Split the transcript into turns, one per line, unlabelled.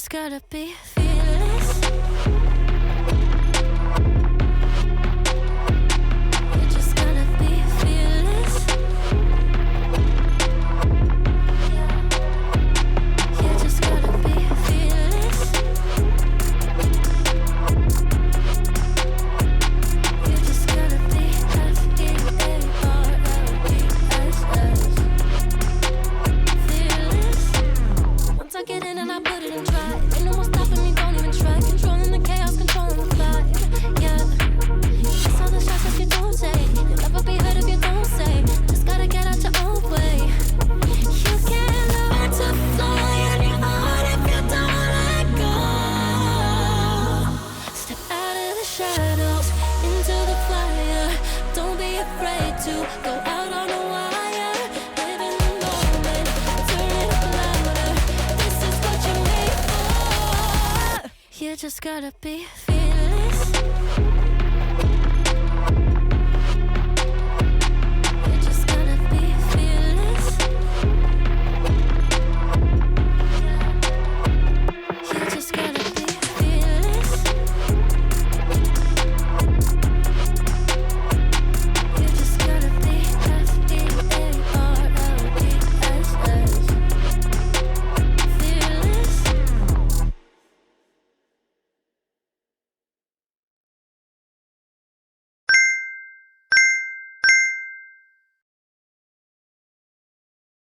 just gotta be fearless. You just gotta be fearless. You just gotta be fearless. You just gotta be F-E-A-R-L-E-S-S. Fearless. Once I get in and I put it in try, ain't no more stopping me, don't even try. Controlling the chaos, controlling the vibe, yeah. That's all the shots if you don't say. You'll never be heard if you don't say. Just gotta get out your own way. You can't learn to fly on your own if you don't let go. Step out of the shadows, into the fire. Don't be afraid to go out on a wire. Live in the moment, turn it up louder. This is what you're made for. You just gotta be